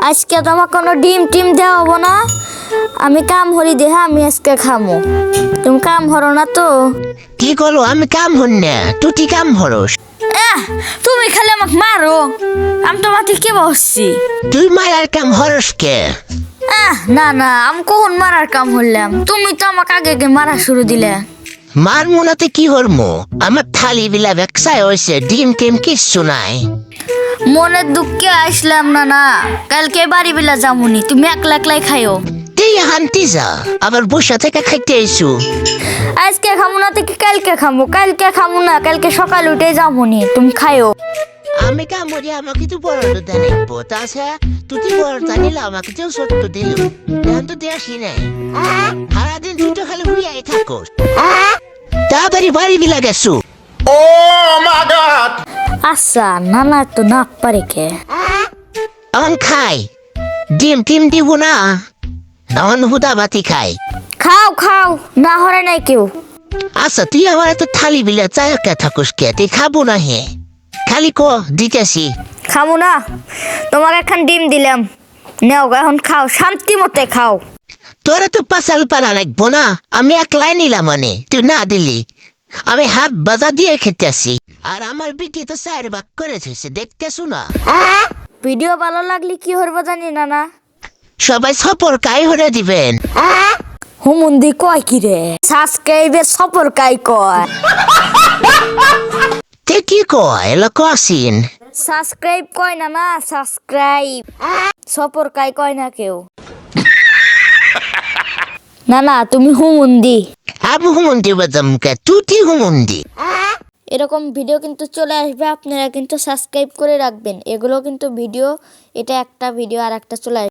আজকে তোমার কোনো ডিম টিম দেওয়া হবো না। আমি কাম হরি দেহা আমি আজকে খামো। তুমি কাম হরো না তো? কি করো? আমি কাম হন না, তুই কাম হরস। তুমি খালি আমাকে মারো, আমি তোমাকে কে বসছি? তুই মারার কাম হরস কে? না না, আমি কখন মারার কাম হইলাম? তুমি তো আমাকে আগে আগে মারা শুরু দিলে। মার মোনাতে কি হরমো? আমার থালি বিলা ব্যবসায় হয়েছে, ডিম টিম কিচ্ছু নাই। মনের দুঃখে আসলাম না না, কালকে বাড়ি বেলা যামুনি, তুমি একলা একলাই খাইও। তুই হান্তি যা, আবার বসা থেকে খাইতে এসু। আজকে খামু না থেকে কালকে খামু, কালকে খামু না কালকে সকাল উঠে যামুনি, তুমি খাইও। আমি কাম হরি আমাকে তো বড় জানিব, তাছাড়া তুই বড় জানিলে আমাকে তো সত্য দিল, এখন তো দেশি নাই। সারাদিন তুই তো খালি হুইয়াই থাকোস। তাড়াতাড়ি বাড়ি বিলা গেছু। আচ্ছা না না, তো নাক পারে কে? এখন খাই, ডিম টিম দিব না, এখন হুদা বাতি খাই। খাও খাও, না হরে নাই কেউ। আচ্ছা তুই আমার এত থালি বিলা চায় কে থাকুস কে? তুই খাবো না হে, খালি ক দিতেছি। খামু না, তোমার এখন ডিম দিলাম, নেও গা, এখন খাও, শান্তি মতে খাও। তোরা তো পাশাল পারা লাগবো না, আমি একলাই নিলাম মানে, তুই না দিলি। আমি হাত বাজা দিয়ে খেতেছি, আর আমার বিটি তো 4 ভাগ করে থইছে, দেখতেছো না? ভিডিও ভালো লাগলে কি হরবা জানি না না, সবাই সপর কাই হরে দিবেন। হুমুন্দি কয় কি রে? সাবস্ক্রাইবে সপর কাই কয়। তে কি কয় এলো কসিন? সাবস্ক্রাইব কয় না না, সাবস্ক্রাইব। সপর কাই কয় না কেউ। না না, তুমি হুমুন্দি। আমি হুমন্দি বাজামকে, তুই হুমন্দি। এরকম ভিডিও কিন্তু চলে আসবে, আপনারা কিন্তু সাবস্ক্রাইব করে রাখবেন। এগুলো কিন্তু ভিডিও, এটা একটা ভিডিও আর একটা চলে আসবে।